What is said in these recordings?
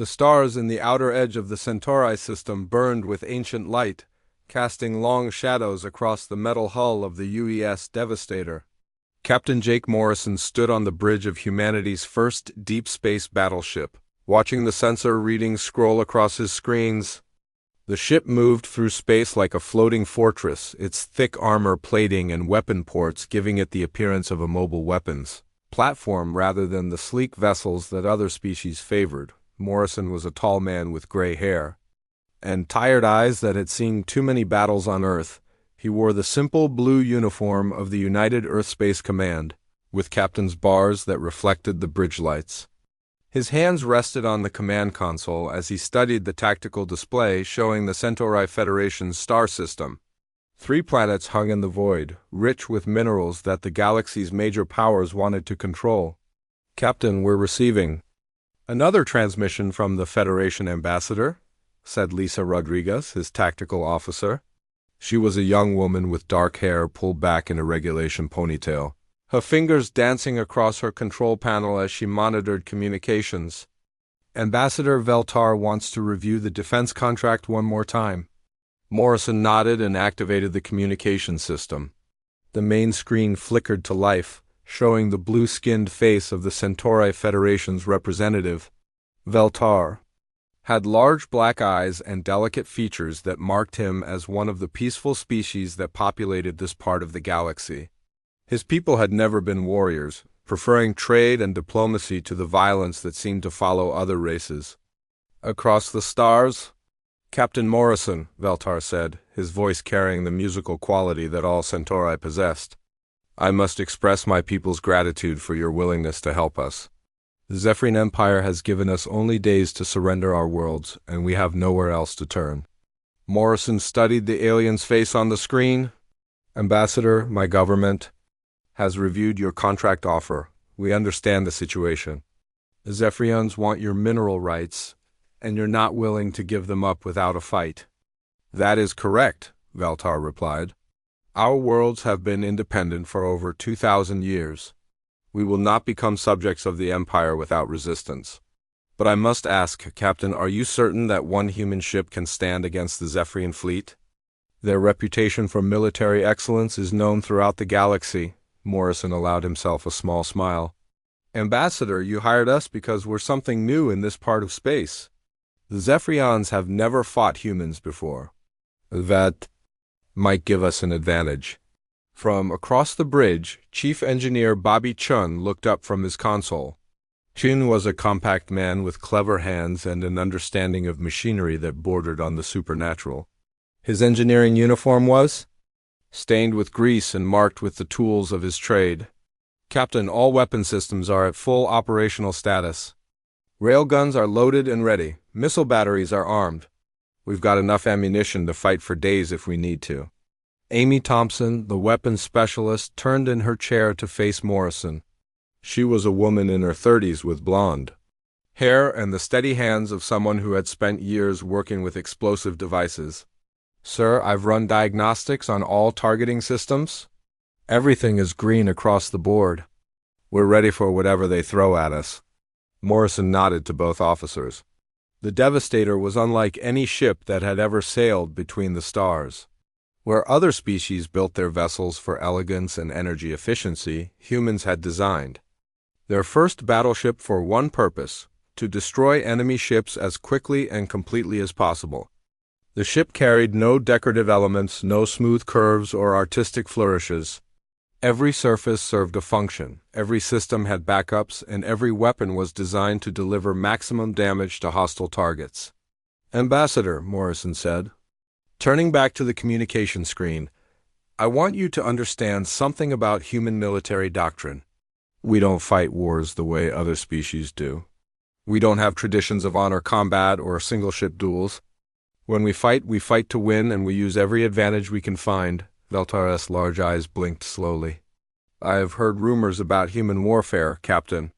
The stars in the outer edge of the Centauri system burned with ancient light, casting long shadows across the metal hull of the UES Devastator. Captain Jake Morrison stood on the bridge of humanity's first deep space battleship, watching the sensor readings scroll across his screens. The ship moved through space like a floating fortress, its thick armor plating and weapon ports giving it the appearance of a mobile weapons platform rather than the sleek vessels that other species favored. Morrison was a tall man with gray hair and tired eyes that had seen too many battles on Earth. He wore the simple blue uniform of the United Earth Space Command, with captain's bars that reflected the bridge lights. His hands rested on the command console as he studied the tactical display showing the Centauri Federation's star system. 3 planets hung in the void, rich with minerals that the galaxy's major powers wanted to control. "Captain, we're receiving another transmission from the Federation ambassador," said Lisa Rodriguez, his tactical officer. She was a young woman with dark hair pulled back in a regulation ponytail, her fingers dancing across her control panel as she monitored communications. "Ambassador Veltar wants to review the defense contract one more time." Morrison nodded and activated the communication system. The main screen flickered to life, showing the blue-skinned face of the Centauri Federation's representative. Veltar had large black eyes and delicate features that marked him as one of the peaceful species that populated this part of the galaxy. His people had never been warriors, preferring trade and diplomacy to the violence that seemed to follow other races. "Across the stars?" "Captain Morrison," Veltar said, his voice carrying the musical quality that all Centauri possessed. "I must express my people's gratitude for your willingness to help us. The Zephyrian Empire has given us only days to surrender our worlds, and we have nowhere else to turn." Morrison studied the alien's face on the screen. "Ambassador, my government has reviewed your contract offer. We understand the situation. The Zephyrians want your mineral rights, and you're not willing to give them up without a fight." "That is correct," Veltar replied. "Our worlds have been independent for over 2,000 years. We will not become subjects of the Empire without resistance. But I must ask, Captain, are you certain that one human ship can stand against the Zephyrian fleet? Their reputation for military excellence is known throughout the galaxy." Morrison allowed himself a small smile. "Ambassador, you hired us because we're something new in this part of space. The Zephyrians have never fought humans before. That might give us an advantage." From across the bridge, Chief Engineer Bobby Chun looked up from his console. Chun was a compact man with clever hands and an understanding of machinery that bordered on the supernatural. His engineering uniform was stained with grease and marked with the tools of his trade. "Captain, all weapon systems are at full operational status. Railguns are loaded and ready. Missile batteries are armed. We've got enough ammunition to fight for days if we need to." Amy Thompson, the weapons specialist, turned in her chair to face Morrison. She was a woman in her 30s with blonde hair and the steady hands of someone who had spent years working with explosive devices. "Sir, I've run diagnostics on all targeting systems. Everything is green across the board. We're ready for whatever they throw at us." Morrison nodded to both officers. The Devastator was unlike any ship that had ever sailed between the stars. Where other species built their vessels for elegance and energy efficiency, humans had designed their first battleship for one purpose: to destroy enemy ships as quickly and completely as possible. The ship carried no decorative elements, no smooth curves or artistic flourishes. Every surface served a function, every system had backups, and every weapon was designed to deliver maximum damage to hostile targets. "Ambassador," Morrison said, turning back to the communication screen, "I want you to understand something about human military doctrine. We don't fight wars the way other species do. We don't have traditions of honor combat or single-ship duels. When we fight to win, and we use every advantage we can find." Veltar's large eyes blinked slowly. "I have heard rumors about human warfare, Captain.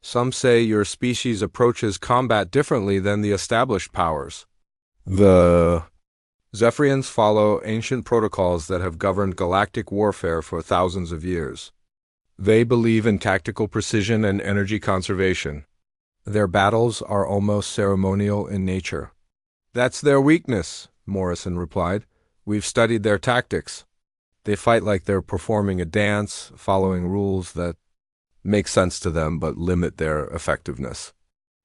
Some say your species approaches combat differently than the established powers." "The Zephyrians follow ancient protocols that have governed galactic warfare for thousands of years. They believe in tactical precision and energy conservation. Their battles are almost ceremonial in nature. That's their weakness, Morrison replied. We've studied their tactics. They fight like they're performing a dance, following rules that make sense to them but limit their effectiveness.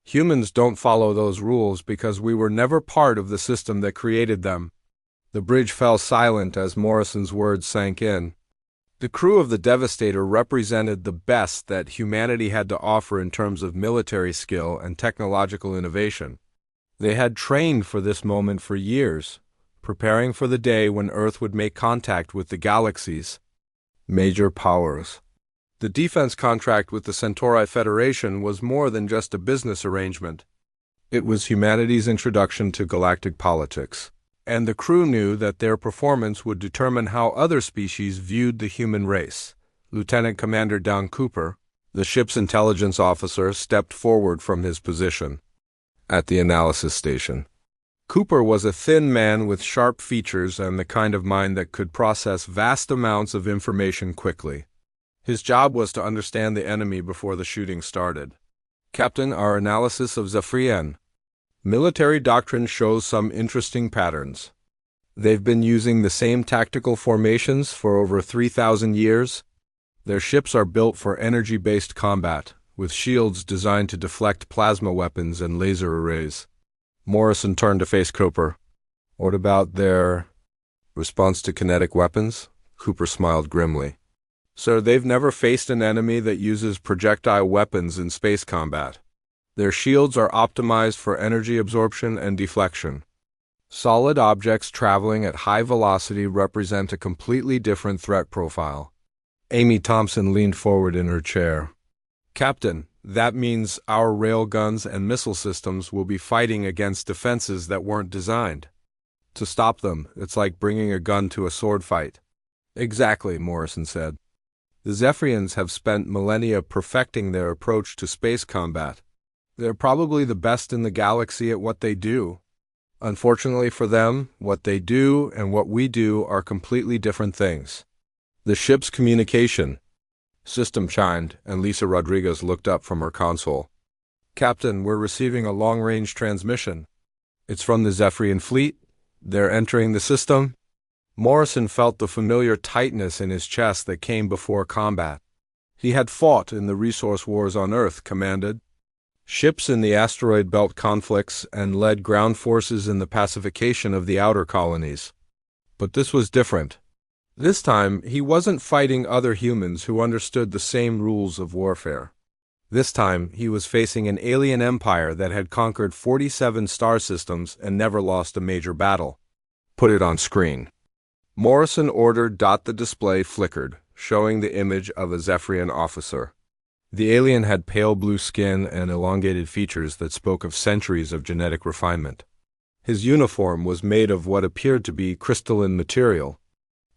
Humans don't follow those rules because we were never part of the system that created them. The bridge fell silent as Morrison's words sank in. The crew of the Devastator represented the best that humanity had to offer in terms of military skill and technological innovation. They had trained for this moment for years, preparing for the day when Earth would make contact with the galaxy's major powers. The defense contract with the Centauri Federation was more than just a business arrangement. It was humanity's introduction to galactic politics, and the crew knew that their performance would determine how other species viewed the human race. Lieutenant Commander Don Cooper, the ship's intelligence officer, stepped forward from his position at the analysis station. Cooper was a thin man with sharp features and the kind of mind that could process vast amounts of information quickly. His job was to understand the enemy before the shooting started. Captain, our analysis of Zephyrian military doctrine shows some interesting patterns. They've been using the same tactical formations for over 3,000 years. Their ships are built for energy-based combat, with shields designed to deflect plasma weapons and laser arrays. Morrison turned to face Cooper. What about their response to kinetic weapons? Cooper smiled grimly. Sir, they've never faced an enemy that uses projectile weapons in space combat. Their shields are optimized for energy absorption and deflection. Solid objects traveling at high velocity represent a completely different threat profile. Amy Thompson leaned forward in her chair. Captain, that means our railguns and missile systems will be fighting against defenses that weren't designed to stop them. It's like bringing a gun to a sword fight. Exactly, Morrison said. The Zephyrians have spent millennia perfecting their approach to space combat. They're probably the best in the galaxy at what they do. Unfortunately for them, what they do and what we do are completely different things. The ship's communication system chimed, and Lisa Rodriguez looked up from her console. Captain, we're receiving a long-range transmission. It's from the Zephyrian fleet. They're entering the system. Morrison felt the familiar tightness in his chest that came before combat. He had fought in the resource wars on Earth, commanded ships in the asteroid belt conflicts, and led ground forces in the pacification of the outer colonies. But this was different. This time, he wasn't fighting other humans who understood the same rules of warfare. This time, he was facing an alien empire that had conquered 47 star systems and never lost a major battle. Put it on screen. Morrison ordered. The display flickered, showing the image of a Zephyrian officer. The alien had pale blue skin and elongated features that spoke of centuries of genetic refinement. His uniform was made of what appeared to be crystalline material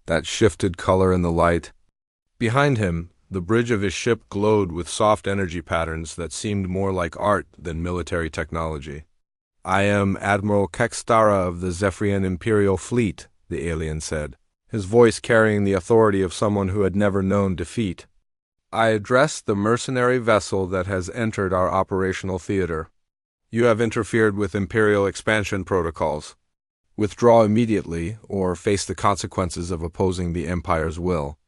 that shifted color in the light. Behind him, the bridge of his ship glowed with soft energy patterns that seemed more like art than military technology. I am Admiral Kekstara of the Zephyrian Imperial Fleet, the alien said, his voice carrying the authority of someone who had never known defeat. I address the mercenary vessel that has entered our operational theater. You have interfered with Imperial expansion protocols. Withdraw immediately, or face the consequences of opposing the Empire's will.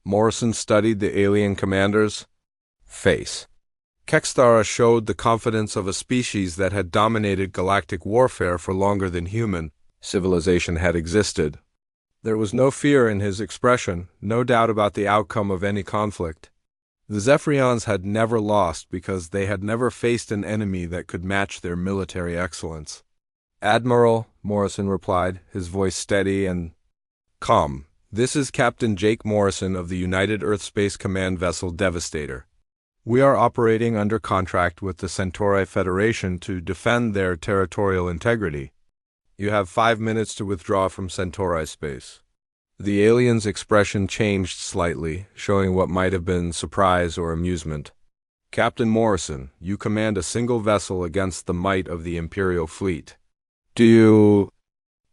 Morrison studied the alien commander's face. Kekstara showed the confidence of a species that had dominated galactic warfare for longer than human civilization had existed. There was no fear in his expression, no doubt about the outcome of any conflict. The Zephyrians had never lost because they had never faced an enemy that could match their military excellence. Admiral, Morrison replied, his voice steady and calm. This is Captain Jake Morrison of the United Earth Space Command vessel Devastator. We are operating under contract with the Centauri Federation to defend their territorial integrity. You have 5 minutes to withdraw from Centauri space. The alien's expression changed slightly, showing what might have been surprise or amusement. Captain Morrison, you command a single vessel against the might of the Imperial fleet. Do you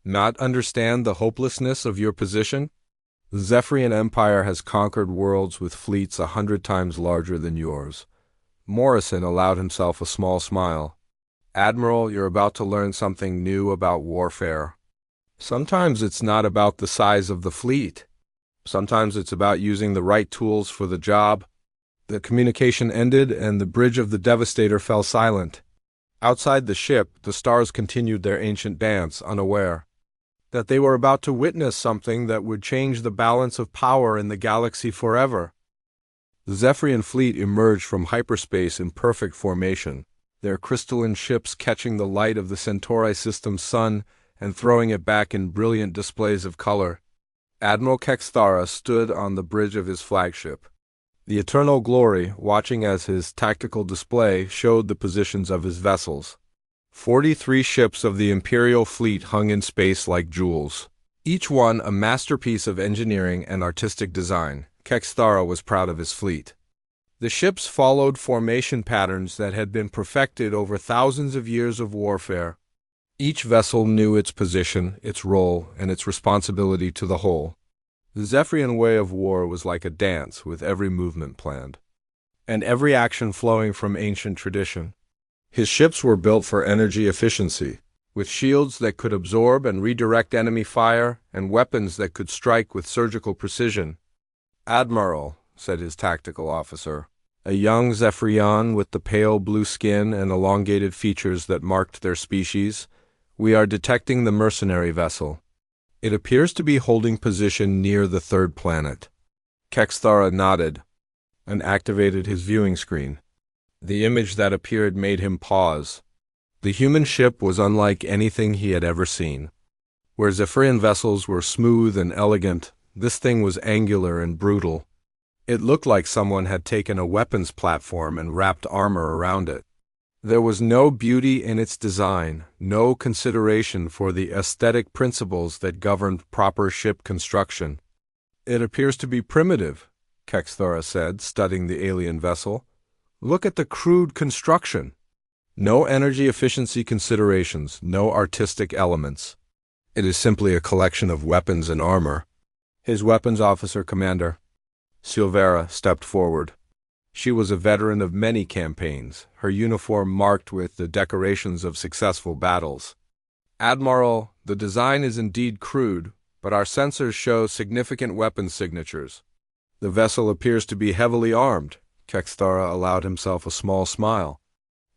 not understand the hopelessness of your position? The Zephyrian Empire has conquered worlds with fleets 100 times larger than yours. Morrison allowed himself a small smile. Admiral, you're about to learn something new about warfare. Sometimes it's not about the size of the fleet. Sometimes it's about using the right tools for the job. The communication ended, and the bridge of the Devastator fell silent. Outside the ship, the stars continued their ancient dance, unaware that they were about to witness something that would change the balance of power in the galaxy forever. The Zephyrian fleet emerged from hyperspace in perfect formation, their crystalline ships catching the light of the Centauri system's sun and throwing it back in brilliant displays of color. Admiral Kexthara stood on the bridge of his flagship. The Eternal Glory, watching as his tactical display showed the positions of his vessels. 43 ships of the Imperial fleet hung in space like jewels, each one a masterpiece of engineering and artistic design. Kexthara was proud of his fleet. The ships followed formation patterns that had been perfected over thousands of years of warfare. Each vessel knew its position, its role, and its responsibility to the whole. The Zephyrian way of war was like a dance, with every movement planned, and every action flowing from ancient tradition. His ships were built for energy efficiency, with shields that could absorb and redirect enemy fire, and weapons that could strike with surgical precision. "Admiral," said his tactical officer, a young Zephyrian with the pale blue skin and elongated features that marked their species, "we are detecting the mercenary vessel. It appears to be holding position near the third planet." Kexthara nodded and activated his viewing screen. The image that appeared made him pause. The human ship was unlike anything he had ever seen. Where Zephyrian vessels were smooth and elegant, this thing was angular and brutal. It looked like someone had taken a weapons platform and wrapped armor around it. There was no beauty in its design, no consideration for the aesthetic principles that governed proper ship construction. "It appears to be primitive," Kexthara said, studying the alien vessel. "Look at the crude construction. No energy efficiency considerations, no artistic elements. It is simply a collection of weapons and armor." His weapons officer commander, Silvera, stepped forward. She was a veteran of many campaigns, her uniform marked with the decorations of successful battles. "Admiral, the design is indeed crude, but our sensors show significant weapon signatures. The vessel appears to be heavily armed." Kexthara allowed himself a small smile.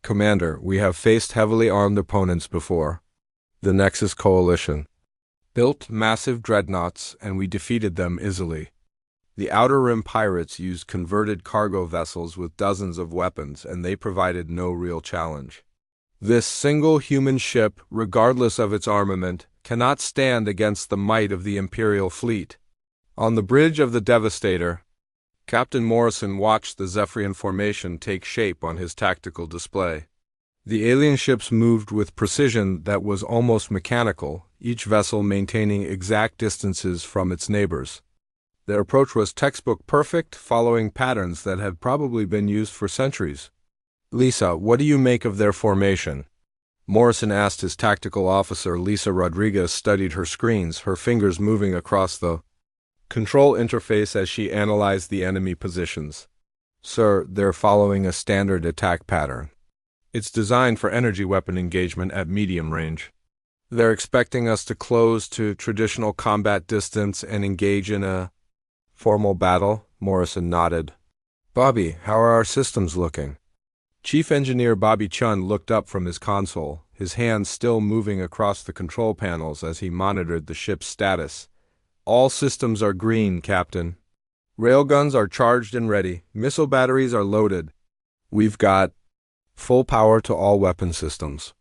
"Commander, we have faced heavily armed opponents before. The Nexus Coalition built massive dreadnoughts, and we defeated them easily. The Outer Rim pirates used converted cargo vessels with dozens of weapons, and they provided no real challenge. This single human ship, regardless of its armament, cannot stand against the might of the Imperial fleet." On the bridge of the Devastator, Captain Morrison watched the Zephyrian formation take shape on his tactical display. The alien ships moved with precision that was almost mechanical, each vessel maintaining exact distances from its neighbors. Their approach was textbook perfect, following patterns that had probably been used for centuries. "Lisa, what do you make of their formation?" Morrison asked his tactical officer. Lisa Rodriguez studied her screens, her fingers moving across the control interface as she analyzed the enemy positions. "Sir, they're following a standard attack pattern. It's designed for energy weapon engagement at medium range. They're expecting us to close to traditional combat distance and engage in a formal battle." Morrison nodded. "Bobby, how are our systems looking?" Chief Engineer Bobby Chun looked up from his console, his hands still moving across the control panels as he monitored the ship's status. "All systems are green, Captain. Railguns are charged and ready. Missile batteries are loaded. We've got full power to all weapon systems."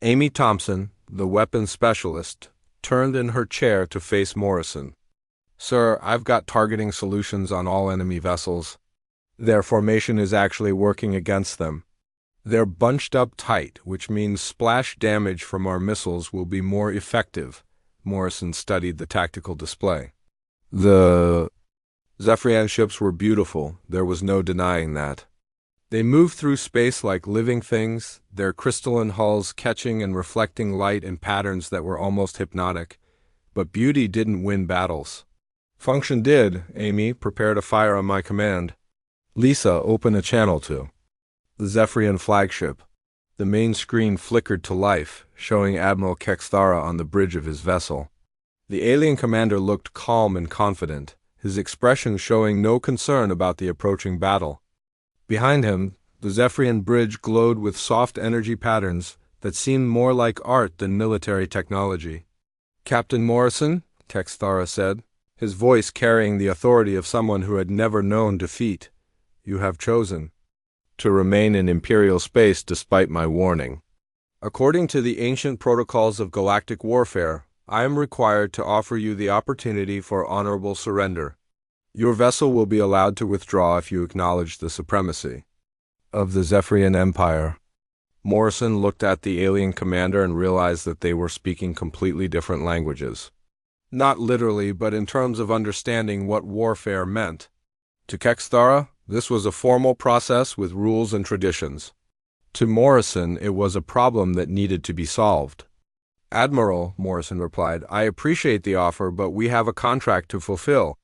Amy Thompson, the weapons specialist, turned in her chair to face Morrison. "Sir, I've got targeting solutions on all enemy vessels. Their formation is actually working against them. They're bunched up tight, which means splash damage from our missiles will be more effective." Morrison studied the tactical display. The Zephyrian ships were beautiful, there was no denying that. They moved through space like living things, their crystalline hulls catching and reflecting light in patterns that were almost hypnotic. But beauty didn't win battles. Function did. "Amy, prepare to fire on my command." "Lisa, open a channel 2. The Zephyrian flagship. The main screen flickered to life, showing Admiral Kexthara on the bridge of his vessel. The alien commander looked calm and confident, his expression showing no concern about the approaching battle. Behind him, the Zephyrian bridge glowed with soft energy patterns that seemed more like art than military technology. "Captain Morrison," Kexthara said, his voice carrying the authority of someone who had never known defeat, "you have chosen to remain in Imperial space despite my warning. According to the ancient protocols of galactic warfare, I am required to offer you the opportunity for honorable surrender. Your vessel will be allowed to withdraw if you acknowledge the supremacy of the Zephyrian Empire." Morrison looked at the alien commander and realized that they were speaking completely different languages. Not literally, but in terms of understanding what warfare meant. To Kexthara, this was a formal process with rules and traditions. To Morrison, it was a problem that needed to be solved. "Admiral," Morrison replied, "I appreciate the offer, but we have a contract to fulfill.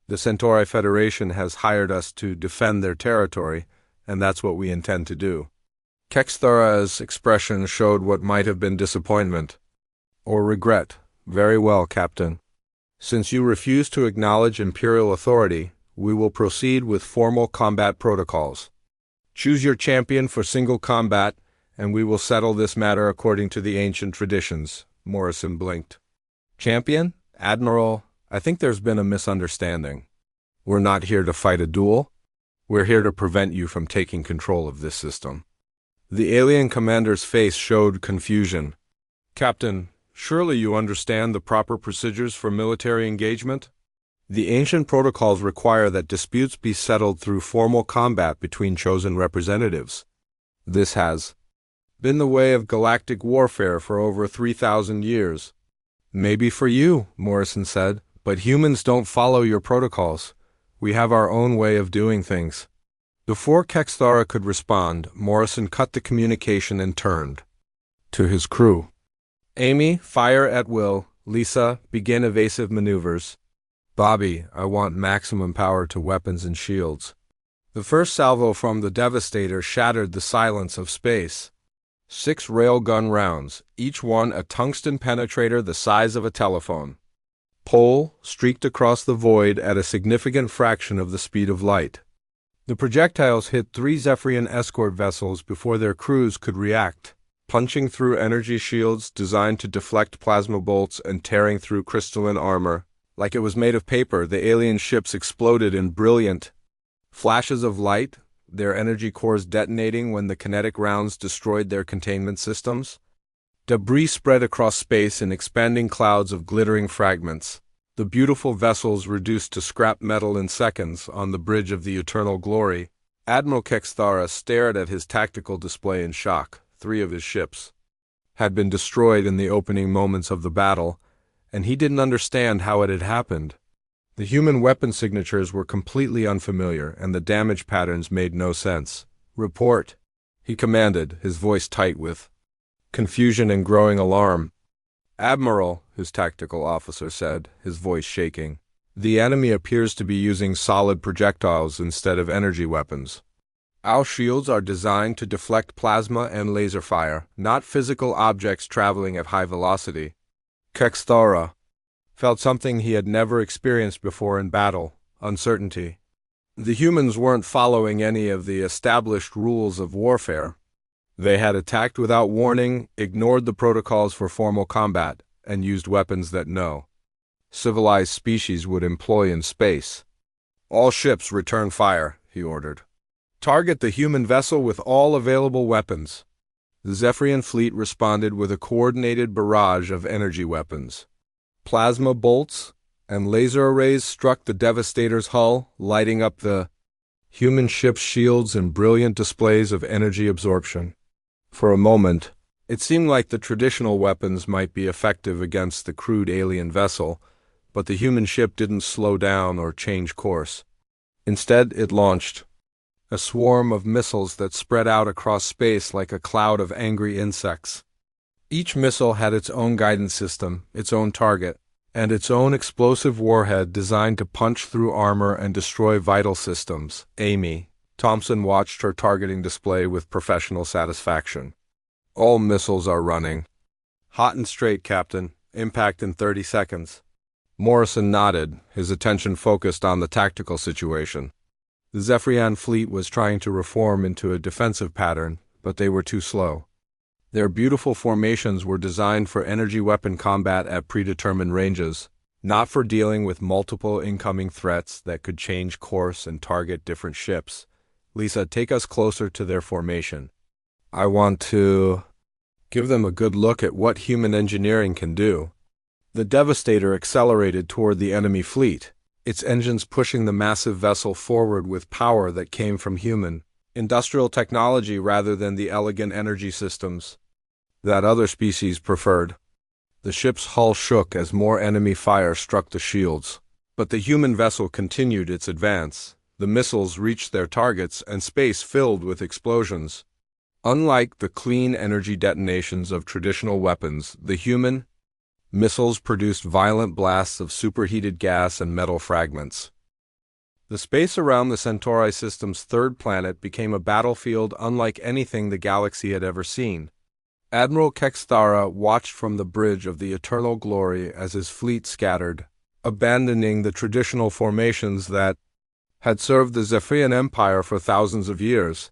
The Centauri Federation has hired us to defend their territory, and that's what we intend to do." Kexthara's expression showed what might have been disappointment or regret. "Very well, Captain. Since you refuse to acknowledge Imperial authority, we will proceed with formal combat protocols. Choose your champion for single combat, and we will settle this matter according to the ancient traditions." Morrison blinked. "Champion? Admiral, I think there's been a misunderstanding. We're not here to fight a duel. We're here to prevent you from taking control of this system." The alien commander's face showed confusion. "Captain, surely you understand the proper procedures for military engagement? The ancient protocols require that disputes be settled through formal combat between chosen representatives. This has been the way of galactic warfare for over 3,000 years. "Maybe for you," Morrison said, "but humans don't follow your protocols. We have our own way of doing things." Before Kexthara could respond, Morrison cut the communication and turned to his crew. "Amy, fire at will. Lisa, begin evasive maneuvers. Bobby, I want maximum power to weapons and shields." The first salvo from the Devastator shattered the silence of space. 6 railgun rounds, each one a tungsten penetrator the size of a telephone pole, streaked across the void at a significant fraction of the speed of light. The projectiles hit 3 Zephyrian escort vessels before their crews could react, punching through energy shields designed to deflect plasma bolts and tearing through crystalline armor. Like it was made of paper, the alien ships exploded in brilliant flashes of light, their energy cores detonating when the kinetic rounds destroyed their containment systems. Debris spread across space in expanding clouds of glittering fragments. The beautiful vessels reduced to scrap metal in seconds on the bridge of the Eternal Glory. Admiral Kexthara stared at his tactical display in shock. 3 of his ships had been destroyed in the opening moments of the battle, and he didn't understand how it had happened. The human weapon signatures were completely unfamiliar, and the damage patterns made no sense. "Report," he commanded, his voice tight with confusion and growing alarm. "Admiral," his tactical officer said, his voice shaking, "the enemy appears to be using solid projectiles instead of energy weapons. Our shields are designed to deflect plasma and laser fire, not physical objects traveling at high velocity." Kexthara felt something he had never experienced before in battle: uncertainty. The humans weren't following any of the established rules of warfare. They had attacked without warning, ignored the protocols for formal combat, and used weapons that no civilized species would employ in space. "All ships return fire," he ordered. "Target the human vessel with all available weapons." The Zephyrian fleet responded with a coordinated barrage of energy weapons. Plasma bolts and laser arrays struck the Devastator's hull, lighting up the human ship's shields in brilliant displays of energy absorption. For a moment, it seemed like the traditional weapons might be effective against the crude alien vessel, but the human ship didn't slow down or change course. Instead, it launched a swarm of missiles that spread out across space like a cloud of angry insects. Each missile had its own guidance system, its own target, and its own explosive warhead designed to punch through armor and destroy vital systems. "Amy, Thompson watched her targeting display with professional satisfaction. All missiles are running. Hot and straight, Captain. Impact in 30 seconds. Morrison nodded, his attention focused on the tactical situation. The Zephyrian fleet was trying to reform into a defensive pattern, but they were too slow. Their beautiful formations were designed for energy weapon combat at predetermined ranges, not for dealing with multiple incoming threats that could change course and target different ships. Lisa, take us closer to their formation. I want to give them a good look at what human engineering can do. The Devastator accelerated toward the enemy fleet, its engines pushing the massive vessel forward with power that came from human, industrial technology rather than the elegant energy systems that other species preferred. The ship's hull shook as more enemy fire struck the shields, but the human vessel continued its advance. The missiles reached their targets and space filled with explosions. Unlike the clean energy detonations of traditional weapons, the human missiles produced violent blasts of superheated gas and metal fragments. The space around the Centauri system's third planet became a battlefield unlike anything the galaxy had ever seen. Admiral Kexthara watched from the bridge of the Eternal Glory as his fleet scattered, abandoning the traditional formations that had served the Zephyrian Empire for thousands of years.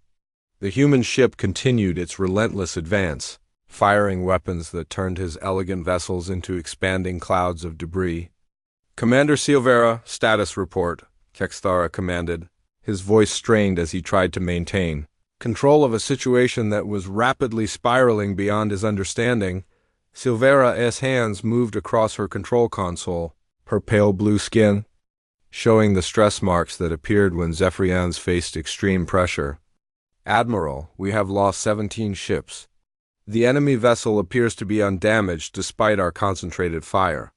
The human ship continued its relentless advance, firing weapons that turned his elegant vessels into expanding clouds of debris. Commander Silvera, status report, Kexthara commanded, his voice strained as he tried to maintain control of a situation that was rapidly spiraling beyond his understanding. Silvera's hands moved across her control console, her pale blue skin showing the stress marks that appeared when Zephyrians faced extreme pressure. Admiral, we have lost 17 ships. The enemy vessel appears to be undamaged despite our concentrated fire.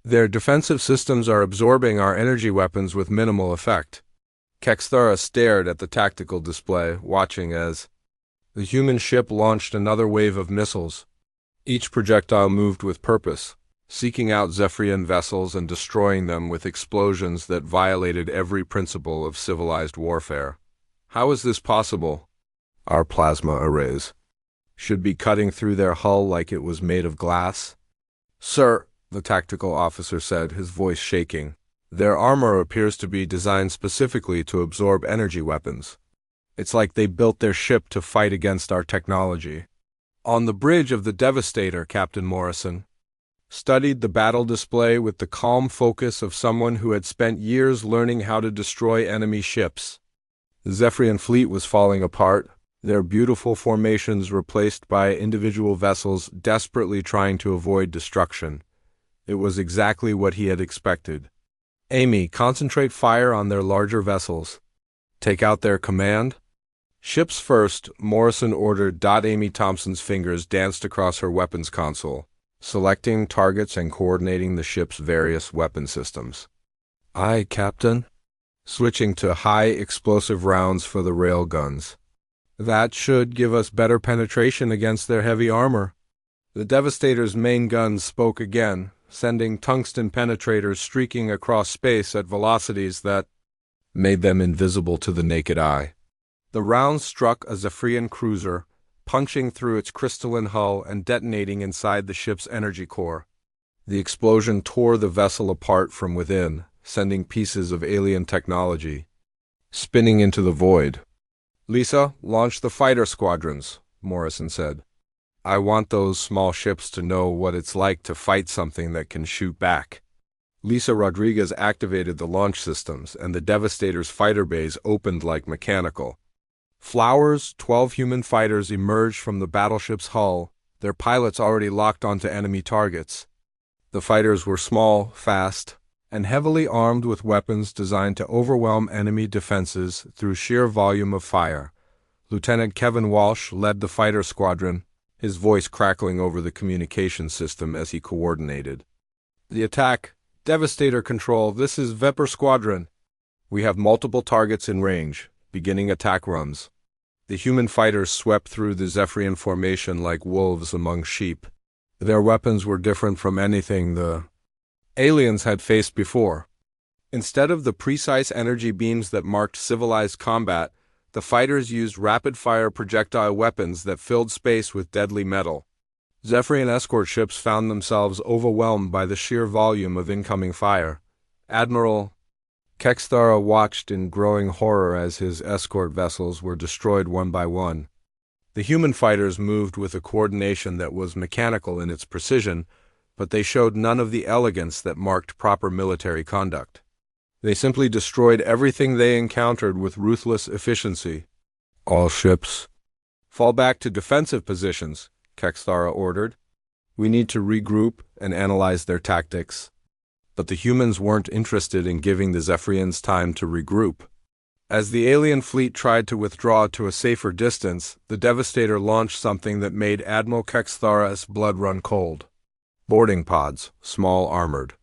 Their defensive systems are absorbing our energy weapons with minimal effect. Kexthara stared at the tactical display, watching as the human ship launched another wave of missiles. Each projectile moved with purpose, seeking out Zephyrian vessels and destroying them with explosions that violated every principle of civilized warfare. How is this possible? Our plasma arrays should be cutting through their hull like it was made of glass. Sir, the tactical officer said, his voice shaking, their armor appears to be designed specifically to absorb energy weapons. It's like they built their ship to fight against our technology. On the bridge of the Devastator, Captain Morrison studied the battle display with the calm focus of someone who had spent years learning how to destroy enemy ships. The Zephyrian fleet was falling apart, their beautiful formations replaced by individual vessels desperately trying to avoid destruction. It was exactly what he had expected. Amy, concentrate fire on their larger vessels. Take out their command. Ships first, Morrison ordered. Amy Thompson's fingers danced across her weapons console, selecting targets and coordinating the ship's various weapon systems. Aye, Captain. Switching to high explosive rounds for the rail guns. That should give us better penetration against their heavy armor. The Devastator's main guns spoke again, sending tungsten penetrators streaking across space at velocities that made them invisible to the naked eye. The rounds struck a Zephyrian cruiser, punching through its crystalline hull and detonating inside the ship's energy core. The explosion tore the vessel apart from within, sending pieces of alien technology spinning into the void. Lisa, launch the fighter squadrons, Morrison said. I want those small ships to know what it's like to fight something that can shoot back. Lisa Rodriguez activated the launch systems, and the Devastator's fighter bays opened like mechanical. Flowers, 12 human fighters emerged from the battleship's hull, their pilots already locked onto enemy targets. The fighters were small, fast, and heavily armed with weapons designed to overwhelm enemy defenses through sheer volume of fire. Lieutenant Kevin Walsh led the fighter squadron, his voice crackling over the communication system as he coordinated. The attack. Devastator control, this is Vepr Squadron. We have multiple targets in range, beginning attack runs. The human fighters swept through the Zephyrian formation like wolves among sheep. Their weapons were different from anything the aliens had faced before. Instead of the precise energy beams that marked civilized combat, The fighters used rapid-fire projectile weapons that filled space with deadly metal. Zephyrian escort ships found themselves overwhelmed by the sheer volume of incoming fire. Admiral Kexthara watched in growing horror as his escort vessels were destroyed one by one. The human fighters moved with a coordination that was mechanical in its precision, but they showed none of the elegance that marked proper military conduct. They simply destroyed everything they encountered with ruthless efficiency. "All ships, fall back to defensive positions," Kexthara ordered. "We need to regroup and analyze their tactics." But the humans weren't interested in giving the Zephyrians time to regroup. As the alien fleet tried to withdraw to a safer distance, the Devastator launched something that made Admiral Kexthara's blood run cold. Boarding pods, small armored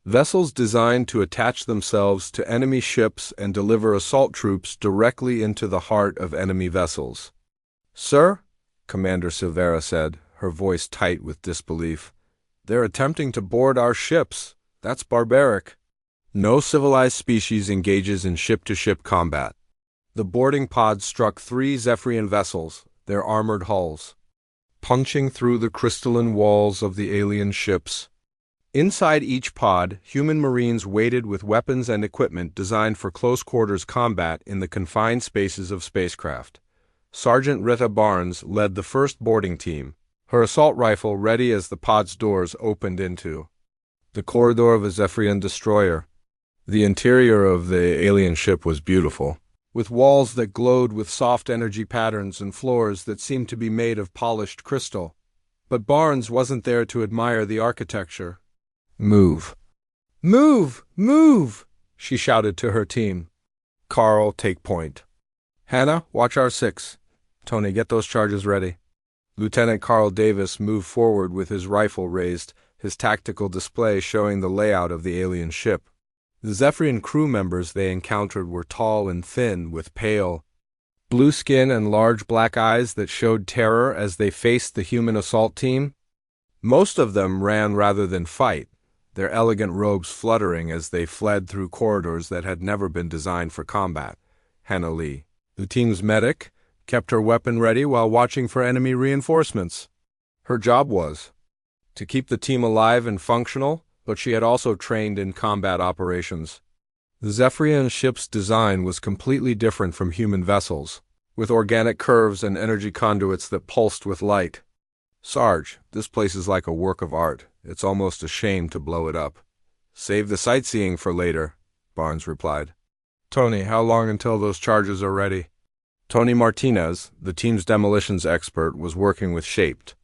vessels designed to attach themselves to enemy ships and deliver assault troops directly into the heart of enemy vessels. "Sir," Commander Silvera said, her voice tight with disbelief, "they're attempting to board our ships. That's barbaric." No civilized species engages in ship-to-ship combat. The boarding pods struck 3 Zephyrian vessels, their armored hulls, punching through the crystalline walls of the alien ships. Inside each pod, human marines waited with weapons and equipment designed for close-quarters combat in the confined spaces of spacecraft. Sergeant Rita Barnes led the first boarding team, her assault rifle ready as the pod's doors opened into the corridor of a Zephyrian destroyer. The interior of the alien ship was beautiful, with walls that glowed with soft energy patterns and floors that seemed to be made of polished crystal. But Barnes wasn't there to admire the architecture. "Move. Move! Move!" she shouted to her team. "Carl, take point. Hannah, watch our 6. Tony, get those charges ready." Lieutenant Carl Davis moved forward with his rifle raised, his tactical display showing the layout of the alien ship. The Zephyrian crew members they encountered were tall and thin, with pale blue skin and large black eyes that showed terror as they faced the human assault team. Most of them ran rather than fight, their elegant robes fluttering as they fled through corridors that had never been designed for combat. Hannah Lee, the team's medic, kept her weapon ready while watching for enemy reinforcements. Her job was to keep the team alive and functional, but she had also trained in combat operations. The Zephyrian ship's design was completely different from human vessels, with organic curves and energy conduits that pulsed with light. "Sarge, this place is like a work of art. It's almost a shame to blow it up." "Save the sightseeing for later," Barnes replied. "Tony, how long until those charges are ready?" Tony Martinez, the team's demolitions expert, was working with shaped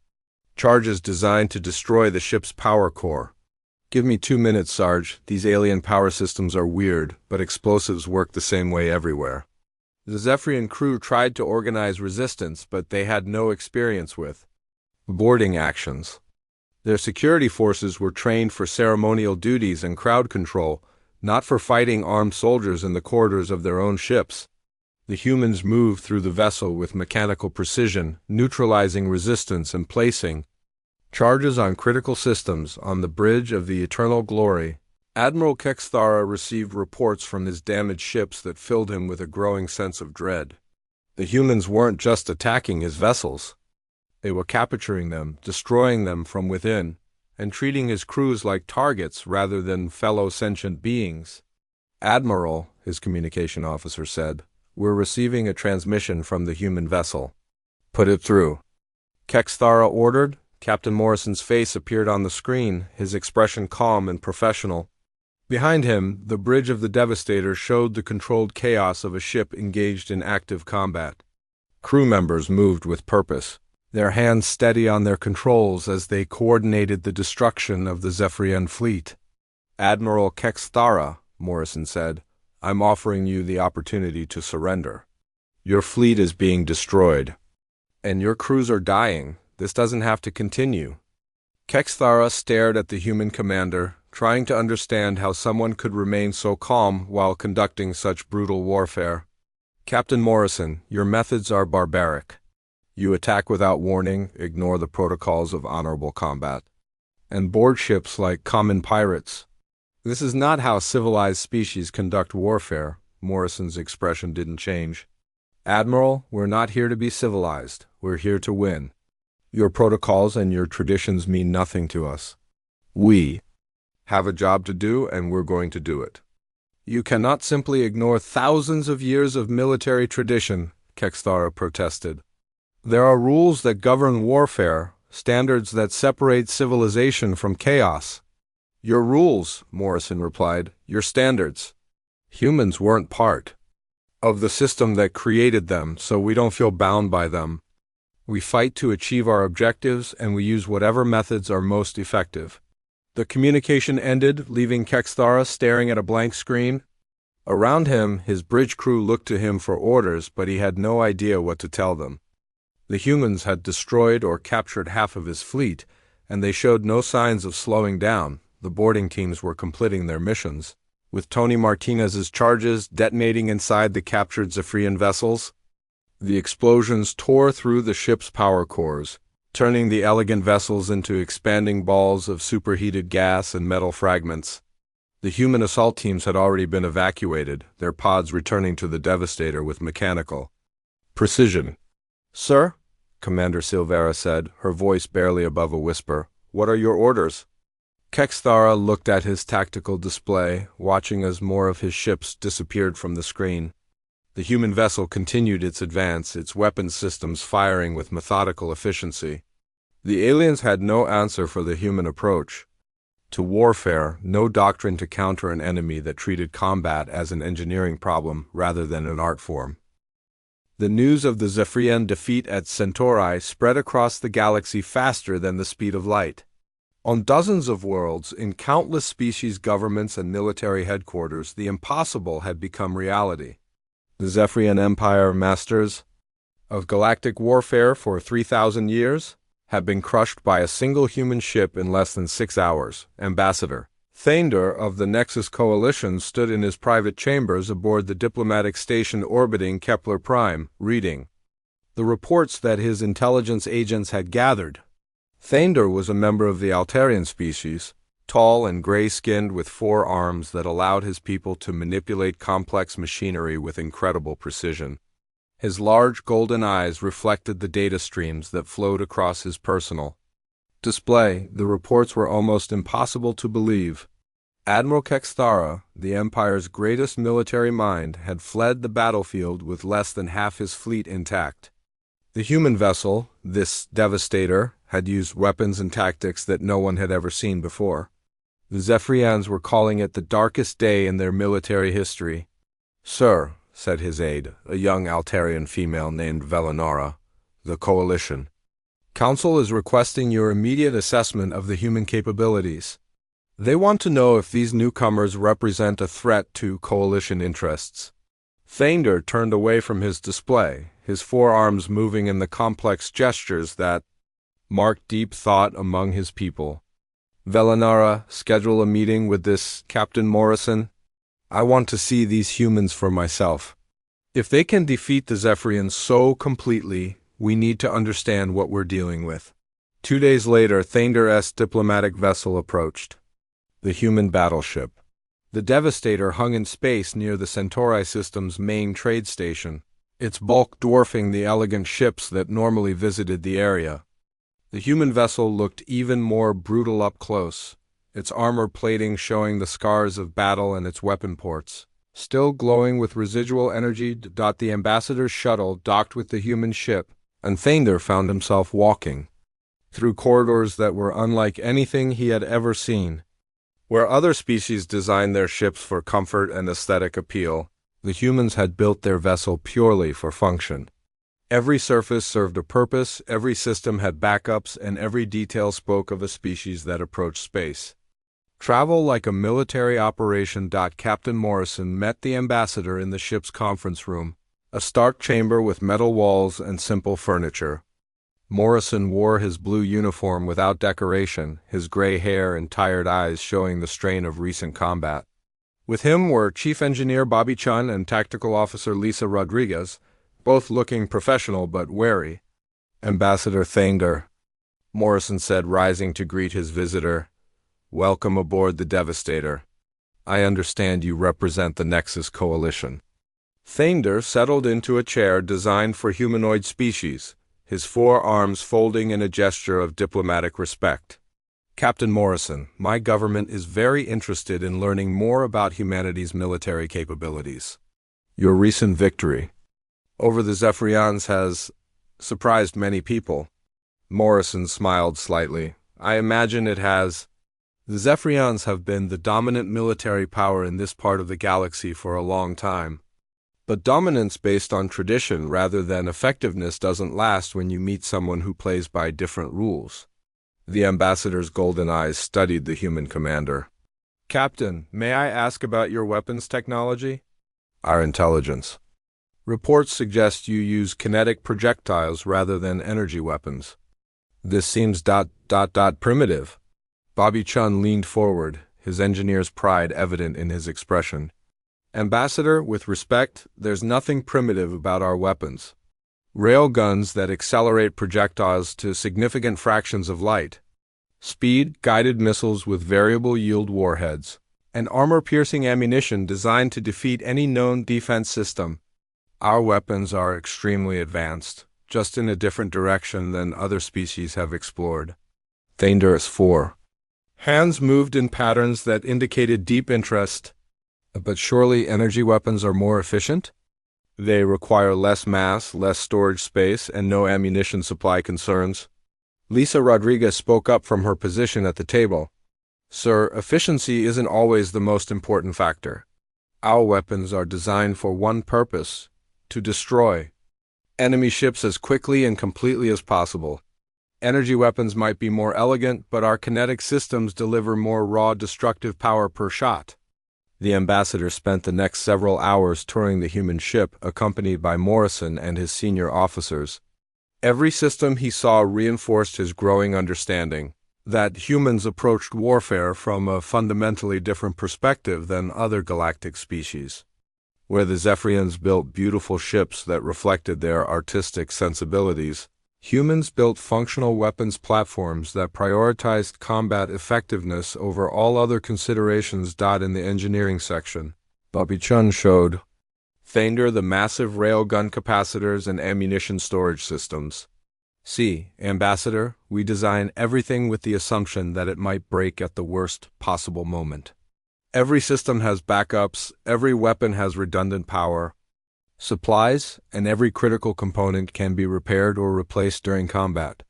charges designed to destroy the ship's power core. "Give me 2 minutes, Sarge. These alien power systems are weird, but explosives work the same way everywhere." The Zephyrian crew tried to organize resistance, but they had no experience with boarding actions. Their security forces were trained for ceremonial duties and crowd control, not for fighting armed soldiers in the corridors of their own ships. The humans moved through the vessel with mechanical precision, neutralizing resistance and placing charges on critical systems on the bridge of the Eternal Glory. Admiral Kexthara received reports from his damaged ships that filled him with a growing sense of dread. The humans weren't just attacking his vessels. They were capturing them, destroying them from within, and treating his crews like targets rather than fellow sentient beings. "Admiral," his communication officer said, "we're receiving a transmission from the human vessel." "Put it through," Kexthara ordered. Captain Morrison's face appeared on the screen, his expression calm and professional. Behind him, the bridge of the Devastator showed the controlled chaos of a ship engaged in active combat. Crew members moved with purpose, their hands steady on their controls as they coordinated the destruction of the Zephyrian fleet. "Admiral Kexthara," Morrison said, "I'm offering you the opportunity to surrender. Your fleet is being destroyed, and your crews are dying. This doesn't have to continue." Kexthara stared at the human commander, trying to understand how someone could remain so calm while conducting such brutal warfare. "Captain Morrison, your methods are barbaric. You attack without warning, ignore the protocols of honorable combat, and board ships like common pirates. This is not how civilized species conduct warfare." Morrison's expression didn't change. Admiral, we're not here to be civilized. We're here to win. Your protocols and your traditions mean nothing to us. We have a job to do, and we're going to do it. You cannot simply ignore thousands of years of military tradition, Kexthara protested. There are rules that govern warfare, standards that separate civilization from chaos. Your rules, Morrison replied, your standards. Humans weren't part of the system that created them, so we don't feel bound by them. We fight to achieve our objectives, and we use whatever methods are most effective. The communication ended, leaving Kexthara staring at a blank screen. Around him, his bridge crew looked to him for orders, but he had no idea what to tell them. The humans had destroyed or captured half of his fleet, and they showed no signs of slowing down. The boarding teams were completing their missions, with Tony Martinez's charges detonating inside the captured Zephyrian vessels. The explosions tore through the ship's power cores, turning the elegant vessels into expanding balls of superheated gas and metal fragments. The human assault teams had already been evacuated, their pods returning to the Devastator with mechanical precision. "Sir," Commander Silvera said, her voice barely above a whisper, "what are your orders?" Kexthara looked at his tactical display, watching as more of his ships disappeared from the screen. The human vessel continued its advance, its weapons systems firing with methodical efficiency. The aliens had no answer for the human approach to warfare, no doctrine to counter an enemy that treated combat as an engineering problem rather than an art form. The news of the Zephyrian defeat at Centauri spread across the galaxy faster than the speed of light. On dozens of worlds, in countless species governments and military headquarters, the impossible had become reality. The Zephyrian Empire, masters of galactic warfare for 3,000 years, had been crushed by a single human ship in less than 6 hours. Ambassador Thander of the Nexus Coalition stood in his private chambers aboard the diplomatic station orbiting Kepler Prime, reading the reports that his intelligence agents had gathered. Thander was a member of the Altarian species, tall and gray-skinned with 4 arms that allowed his people to manipulate complex machinery with incredible precision. His large golden eyes reflected the data streams that flowed across his personal display. The reports were almost impossible to believe. Admiral Kexthara, the Empire's greatest military mind, had fled the battlefield with less than half his fleet intact. The human vessel, this Devastator, had used weapons and tactics that no one had ever seen before. The Zephyrians were calling it the darkest day in their military history. "Sir," said his aide, a young Altarian female named Velanara, "the Coalition Council is requesting your immediate assessment of the human capabilities. They want to know if these newcomers represent a threat to Coalition interests." Thander turned away from his display, his 4 arms moving in the complex gestures that marked deep thought among his people. "Velanara, schedule a meeting with this Captain Morrison. I want to see these humans for myself. If they can defeat the Zephyrians so completely, we need to understand what we're dealing with." 2 days later, Thander's diplomatic vessel approached the human battleship. The Devastator hung in space near the Centauri system's main trade station, its bulk dwarfing the elegant ships that normally visited the area. The human vessel looked even more brutal up close, its armor plating showing the scars of battle and its weapon ports still glowing with residual energy. The ambassador's shuttle docked with the human ship, and Thander found himself walking through corridors that were unlike anything he had ever seen. Where other species designed their ships for comfort and aesthetic appeal, the humans had built their vessel purely for function. Every surface served a purpose, every system had backups, and every detail spoke of a species that approached space. Travel like a military operation. Captain Morrison met the ambassador in the ship's conference room, a stark chamber with metal walls and simple furniture. Morrison wore his blue uniform without decoration, his gray hair and tired eyes showing the strain of recent combat. With him were Chief Engineer Bobby Chun and Tactical Officer Lisa Rodriguez, both looking professional but wary. "Ambassador Thander," Morrison said, rising to greet his visitor, "welcome aboard the Devastator. I understand you represent the Nexus Coalition." Thander settled into a chair designed for humanoid species, his four arms folding in a gesture of diplomatic respect. Captain Morrison, my government is very interested in learning more about humanity's military capabilities. Your recent victory over the Zephyrians has surprised many people. Morrison smiled slightly. I imagine it has. The Zephyrians have been the dominant military power in this part of the galaxy for a long time. But dominance based on tradition rather than effectiveness doesn't last when you meet someone who plays by different rules. The ambassador's golden eyes studied the human commander. Captain, may I ask about your weapons technology? Our intelligence. Reports suggest you use kinetic projectiles rather than energy weapons. This seems primitive. Bobby Chun leaned forward, his engineer's pride evident in his expression. Ambassador, with respect, there's nothing primitive about our weapons. Rail guns that accelerate projectiles to significant fractions of light. Speed, guided missiles with variable yield warheads. And armor-piercing ammunition designed to defeat any known defense system. Our weapons are extremely advanced, just in a different direction than other species have explored. Thander's 4. Hands moved in patterns that indicated deep interest. But surely energy weapons are more efficient? They require less mass, less storage space, and no ammunition supply concerns. Lisa Rodriguez spoke up from her position at the table. Sir, efficiency isn't always the most important factor. Our weapons are designed for one purpose: to destroy enemy ships as quickly and completely as possible. Energy weapons might be more elegant, but our kinetic systems deliver more raw destructive power per shot. The ambassador spent the next several hours touring the human ship, accompanied by Morrison and his senior officers. Every system he saw reinforced his growing understanding that humans approached warfare from a fundamentally different perspective than other galactic species. Where the Zephyrians built beautiful ships that reflected their artistic sensibilities, humans built functional weapons platforms that prioritized combat effectiveness over all other considerations. In the engineering section, Bobby Chun showed Thander the massive railgun capacitors and ammunition storage systems. See, Ambassador, we design everything with the assumption that it might break at the worst possible moment. Every system has backups, every weapon has redundant power, supplies, and every critical component can be repaired or replaced during combat.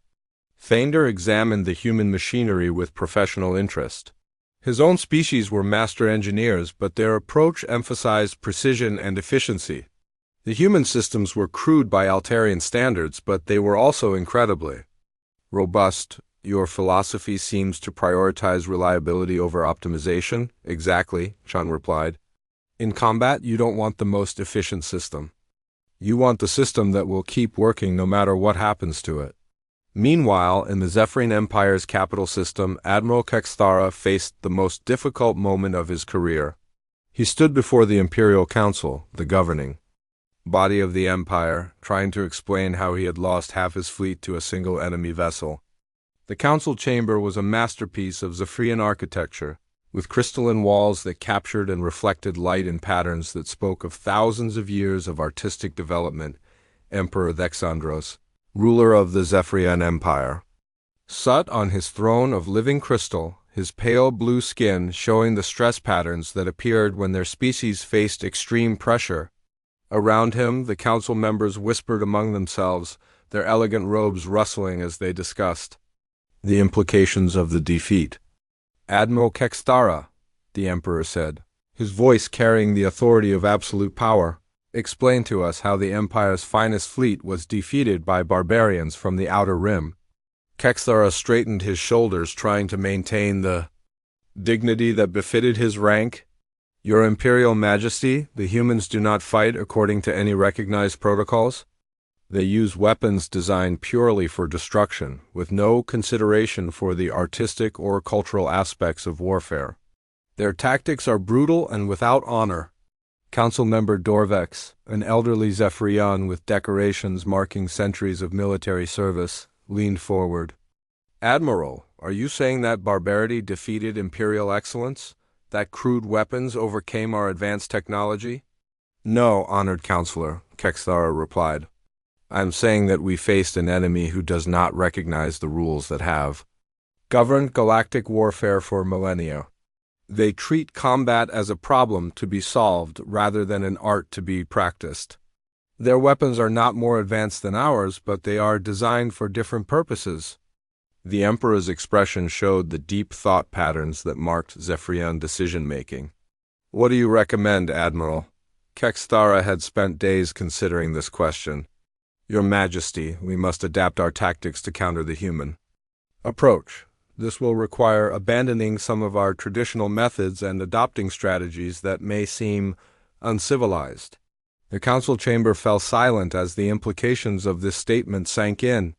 Thander examined the human machinery with professional interest. His own species were master engineers, but their approach emphasized precision and efficiency. The human systems were crude by Altarian standards, but they were also incredibly robust. Your philosophy seems to prioritize reliability over optimization. Exactly, Chun replied. In combat, you don't want the most efficient system. You want the system that will keep working no matter what happens to it. Meanwhile, in the Zephyrian Empire's capital system, Admiral Kexthara faced the most difficult moment of his career. He stood before the Imperial Council, the governing body of the Empire, trying to explain how he had lost half his fleet to a single enemy vessel. The council chamber was a masterpiece of Zephyrian architecture, with crystalline walls that captured and reflected light in patterns that spoke of thousands of years of artistic development. Emperor Thexandros, ruler of the Zephyrian Empire, sat on his throne of living crystal, his pale blue skin showing the stress patterns that appeared when their species faced extreme pressure. Around him, the council members whispered among themselves, their elegant robes rustling as they discussed the implications of the defeat. Admiral Kexthara, the Emperor said, his voice carrying the authority of absolute power, explained to us how the Empire's finest fleet was defeated by barbarians from the Outer Rim. Kexthara straightened his shoulders, trying to maintain the dignity that befitted his rank. Your Imperial Majesty, the humans do not fight according to any recognized protocols. They use weapons designed purely for destruction, with no consideration for the artistic or cultural aspects of warfare. Their tactics are brutal and without honor. Council member Dorvex, an elderly Zephyrian with decorations marking centuries of military service, leaned forward. Admiral, are you saying that barbarity defeated imperial excellence? That crude weapons overcame our advanced technology? No, honored counselor, Kexthara replied. I'm saying that we faced an enemy who does not recognize the rules that have governed galactic warfare for millennia. They treat combat as a problem to be solved rather than an art to be practiced. Their weapons are not more advanced than ours, but they are designed for different purposes. The Emperor's expression showed the deep thought patterns that marked Zephyrian decision-making. What do you recommend, Admiral? Kexthara had spent days considering this question. Your Majesty, we must adapt our tactics to counter the human approach. This will require abandoning some of our traditional methods and adopting strategies that may seem uncivilized. The council chamber fell silent as the implications of this statement sank in.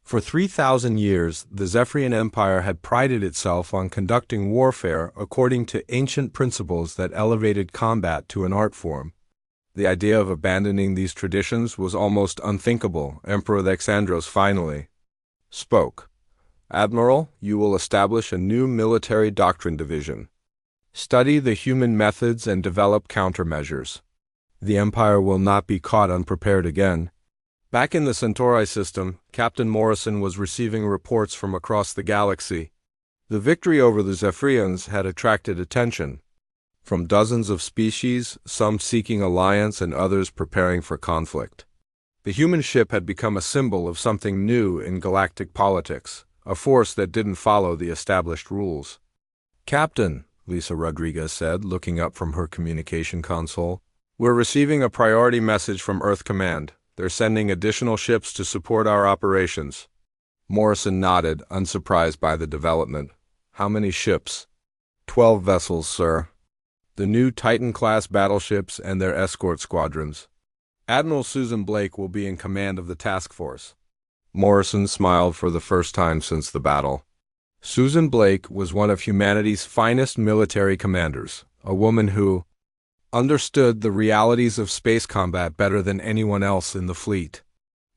For 3,000 years, the Zephyrian Empire had prided itself on conducting warfare according to ancient principles that elevated combat to an art form. The idea of abandoning these traditions was almost unthinkable. Emperor Alexandros finally spoke. Admiral, you will establish a new military doctrine division. Study the human methods and develop countermeasures. The Empire will not be caught unprepared again. Back in the Centauri system, Captain Morrison was receiving reports from across the galaxy. The victory over the Zephyrians had attracted attention. From dozens of species, some seeking alliance and others preparing for conflict. The human ship had become a symbol of something new in galactic politics, a force that didn't follow the established rules. Captain, Lisa Rodriguez said, looking up from her communication console, we're receiving a priority message from Earth Command. They're sending additional ships to support our operations. Morrison nodded, unsurprised by the development. How many ships? 12 vessels, sir. The new Titan-class battleships and their escort squadrons. Admiral Susan Blake will be in command of the task force. Morrison smiled for the first time since the battle. Susan Blake was one of humanity's finest military commanders, a woman who understood the realities of space combat better than anyone else in the fleet.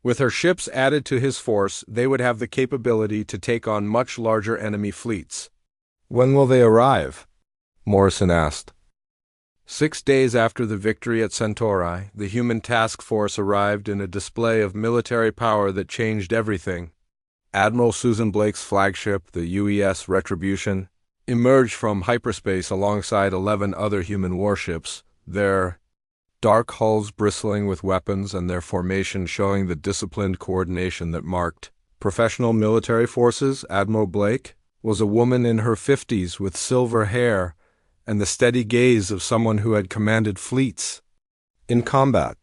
With her ships added to his force, they would have the capability to take on much larger enemy fleets. When will they arrive? Morrison asked. 6 days after the victory at Centauri, the human task force arrived in a display of military power that changed everything. Admiral Susan Blake's flagship, the UES Retribution, emerged from hyperspace alongside 11 other human warships, their dark hulls bristling with weapons and their formation showing the disciplined coordination that marked professional military forces. Admiral Blake was a woman in her 50s with silver hair and the steady gaze of someone who had commanded fleets in combat.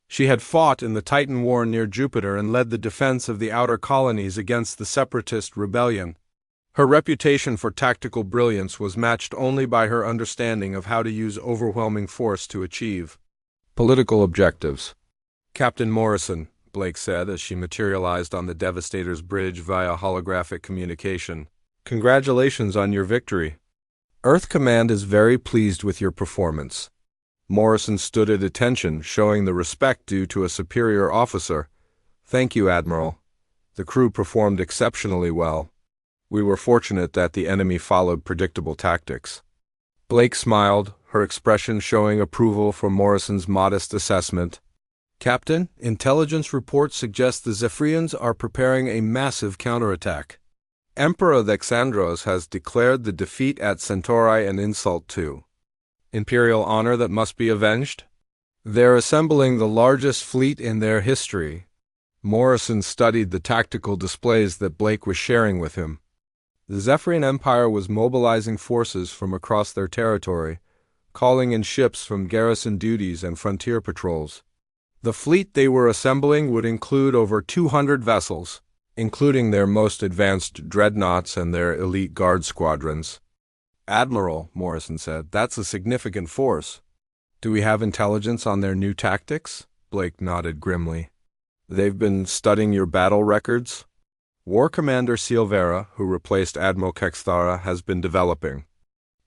She had fought in the Titan War near Jupiter and led the defense of the outer colonies against the separatist rebellion. Her reputation for tactical brilliance was matched only by her understanding of how to use overwhelming force to achieve political objectives. Captain Morrison, Blake said as she materialized on the Devastator's bridge via holographic communication. Congratulations on your victory. Earth Command is very pleased with your performance. Morrison stood at attention, showing the respect due to a superior officer. Thank you, Admiral. The crew performed exceptionally well. We were fortunate that the enemy followed predictable tactics. Blake smiled, her expression showing approval for Morrison's modest assessment. Captain, intelligence reports suggest the Zephyrians are preparing a massive counterattack. Emperor Alexandros has declared the defeat at Centauri an insult to imperial honor that must be avenged. They're assembling the largest fleet in their history. Morrison studied the tactical displays that Blake was sharing with him. The Zephyrian Empire was mobilizing forces from across their territory, calling in ships from garrison duties and frontier patrols. The fleet they were assembling would include over 200 vessels, including their most advanced dreadnoughts and their elite guard squadrons. Admiral, Morrison said, that's a significant force. Do we have intelligence on their new tactics? Blake nodded grimly. They've been studying your battle records? War Commander Silvera, who replaced Admiral Kexthara, has been developing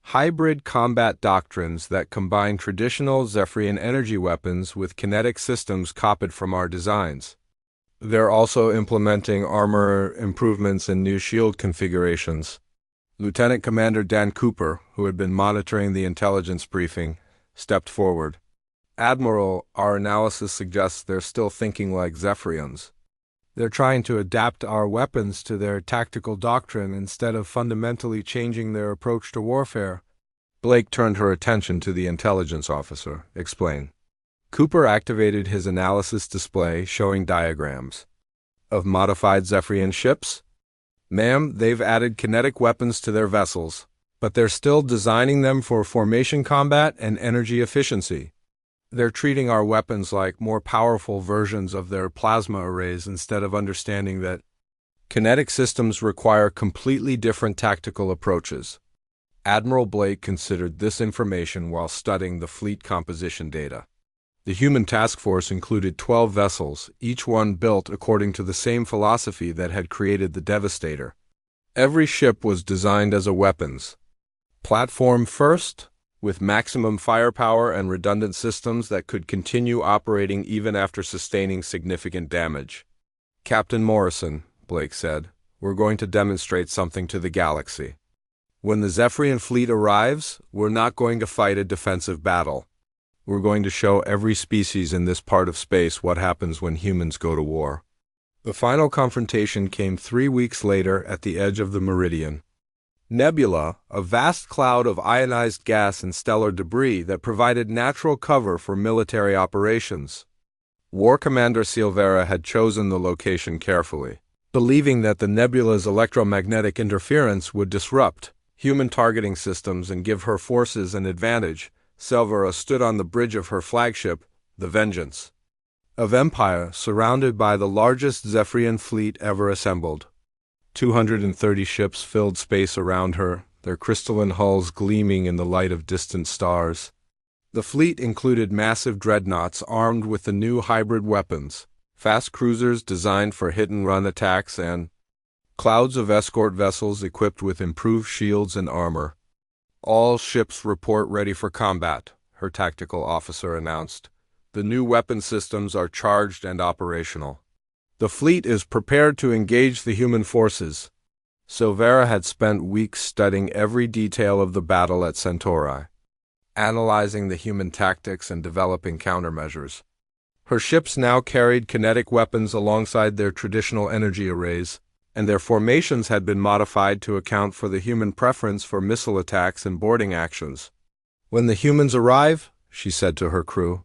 hybrid combat doctrines that combine traditional Zephyrian energy weapons with kinetic systems copied from our designs. They're also implementing armor improvements and new shield configurations. Lieutenant Commander Dan Cooper, who had been monitoring the intelligence briefing, stepped forward. Admiral, our analysis suggests they're still thinking like Zephyrians. They're trying to adapt our weapons to their tactical doctrine instead of fundamentally changing their approach to warfare. Blake turned her attention to the intelligence officer. Explain. Cooper activated his analysis display showing diagrams. Of modified Zephyrian ships? Ma'am, they've added kinetic weapons to their vessels, but they're still designing them for formation combat and energy efficiency. They're treating our weapons like more powerful versions of their plasma arrays instead of understanding that kinetic systems require completely different tactical approaches. Admiral Blake considered this information while studying the fleet composition data. The human task force included 12 vessels, each one built according to the same philosophy that had created the Devastator. Every ship was designed as a weapons platform first, with maximum firepower and redundant systems that could continue operating even after sustaining significant damage. Captain Morrison, Blake said, we're going to demonstrate something to the galaxy. When the Zephyrian fleet arrives, we're not going to fight a defensive battle. We're going to show every species in this part of space what happens when humans go to war. The final confrontation came 3 weeks later at the edge of the meridian. Nebula, a vast cloud of ionized gas and stellar debris that provided natural cover for military operations. War Commander Silvera had chosen the location carefully, believing that the nebula's electromagnetic interference would disrupt human targeting systems and give her forces an advantage. Silvera stood on the bridge of her flagship, the Vengeance of Empire, surrounded by the largest Zephyrian fleet ever assembled. 230 ships filled space around her, their crystalline hulls gleaming in the light of distant stars. The fleet included massive dreadnoughts armed with the new hybrid weapons, fast cruisers designed for hit-and-run attacks, and clouds of escort vessels equipped with improved shields and armor. All ships report ready for combat, her tactical officer announced. The new weapon systems are charged and operational. The fleet is prepared to engage the human forces. Silvera had spent weeks studying every detail of the battle at Centauri, analyzing the human tactics and developing countermeasures. Her ships now carried kinetic weapons alongside their traditional energy arrays, and their formations had been modified to account for the human preference for missile attacks and boarding actions. When the humans arrive, she said to her crew,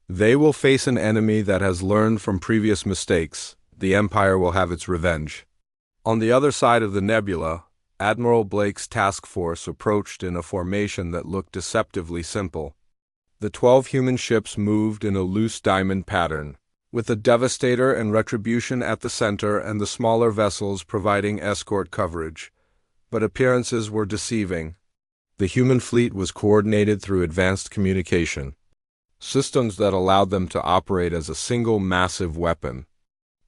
they will face an enemy that has learned from previous mistakes. The Empire will have its revenge. On the other side of the nebula, Admiral Blake's task force approached in a formation that looked deceptively simple. The 12 human ships moved in a loose diamond pattern, with the Devastator and Retribution at the center and the smaller vessels providing escort coverage. But appearances were deceiving. The human fleet was coordinated through advanced communication, systems that allowed them to operate as a single massive weapon.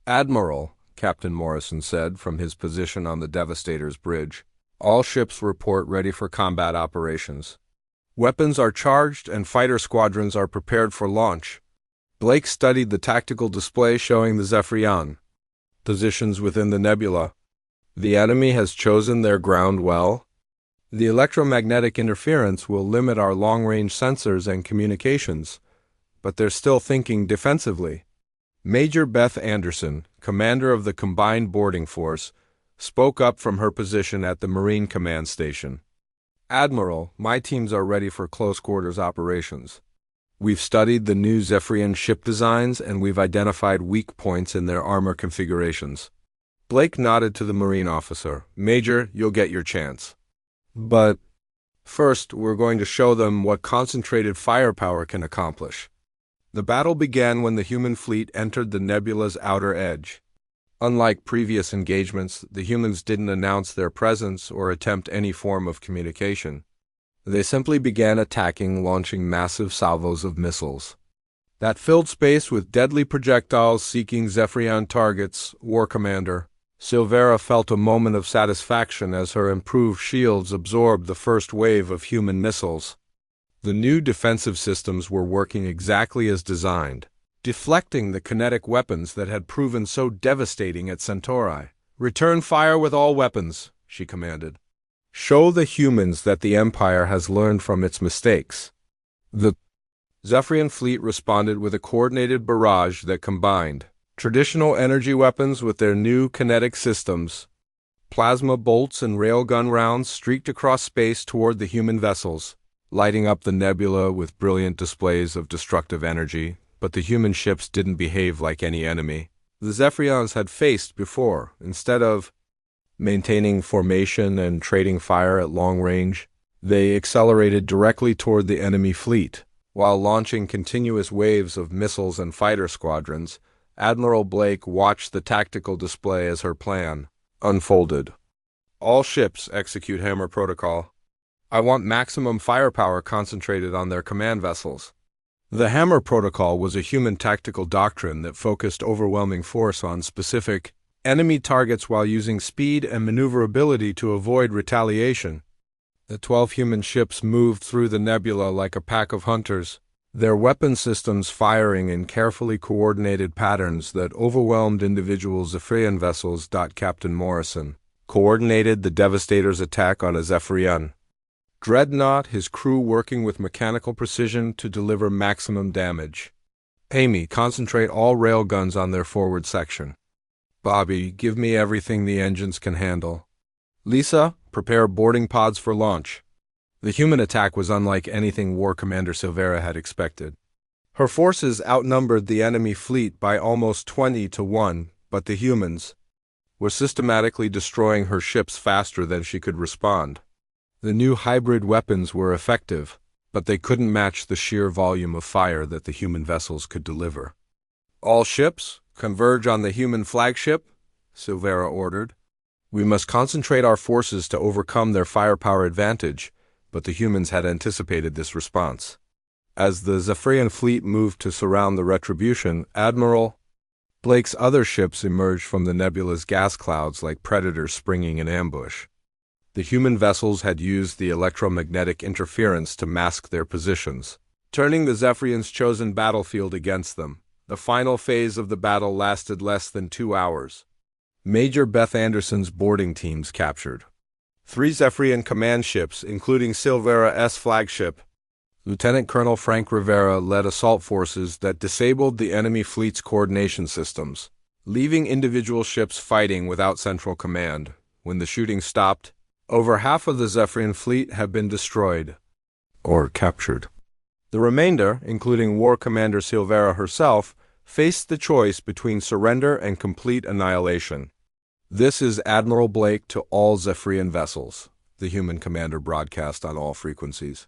Admiral, Captain Morrison said from his position on the Devastator's bridge, all ships report ready for combat operations. Weapons are charged and fighter squadrons are prepared for launch. Blake studied the tactical display showing the Zephyrian positions within the nebula. The enemy has chosen their ground well. The electromagnetic interference will limit our long-range sensors and communications, but they're still thinking defensively. Major Beth Anderson, commander of the Combined Boarding Force, spoke up from her position at the Marine Command Station. Admiral, my teams are ready for close-quarters operations. We've studied the new Zephyrian ship designs and we've identified weak points in their armor configurations. Blake nodded to the Marine officer. Major, you'll get your chance. But first, we're going to show them what concentrated firepower can accomplish. The battle began when the human fleet entered the nebula's outer edge. Unlike previous engagements, the humans didn't announce their presence or attempt any form of communication. They simply began attacking, launching massive salvos of missiles that filled space with deadly projectiles seeking Zephyrian targets. War Commander Silvera felt a moment of satisfaction as her improved shields absorbed the first wave of human missiles. The new defensive systems were working exactly as designed, deflecting the kinetic weapons that had proven so devastating at Centauri. Return fire with all weapons, she commanded. Show the humans that the Empire has learned from its mistakes. The Zephyrian fleet responded with a coordinated barrage that combined traditional energy weapons with their new kinetic systems. Plasma bolts and railgun rounds streaked across space toward the human vessels, lighting up the nebula with brilliant displays of destructive energy, but the human ships didn't behave like any enemy the Zephyrians had faced before. Instead of maintaining formation and trading fire at long range, they accelerated directly toward the enemy fleet. While launching continuous waves of missiles and fighter squadrons, Admiral Blake watched the tactical display as her plan unfolded. All ships execute Hammer Protocol. I want maximum firepower concentrated on their command vessels. The Hammer Protocol was a human tactical doctrine that focused overwhelming force on specific enemy targets while using speed and maneuverability to avoid retaliation. The 12 human ships moved through the nebula like a pack of hunters, their weapon systems firing in carefully coordinated patterns that overwhelmed individual Zephyrian vessels. Captain Morrison coordinated the Devastator's attack on a Zephyrian dreadnought, his crew working with mechanical precision to deliver maximum damage. Amy, concentrate all railguns on their forward section. Bobby, give me everything the engines can handle. Lisa, prepare boarding pods for launch. The human attack was unlike anything War Commander Silvera had expected. Her forces outnumbered the enemy fleet by almost 20-1, but the humans were systematically destroying her ships faster than she could respond. The new hybrid weapons were effective, but they couldn't match the sheer volume of fire that the human vessels could deliver. All ships, converge on the human flagship, Silvera ordered. We must concentrate our forces to overcome their firepower advantage, but the humans had anticipated this response. As the Zephyrian fleet moved to surround the Retribution, Admiral Blake's other ships emerged from the nebula's gas clouds like predators springing in ambush. The human vessels had used the electromagnetic interference to mask their positions, turning the Zephyrians' chosen battlefield against them. The final phase of the battle lasted less than 2 hours. Major Beth Anderson's boarding teams captured 3 Zephyrian command ships, including Silvera's flagship. Lieutenant Colonel Frank Rivera led assault forces that disabled the enemy fleet's coordination systems, leaving individual ships fighting without central command. When the shooting stopped, over half of the Zephyrian fleet had been destroyed or captured. The remainder, including War Commander Silvera herself, faced the choice between surrender and complete annihilation. This is Admiral Blake to all Zephyrian vessels, the human commander broadcast on all frequencies.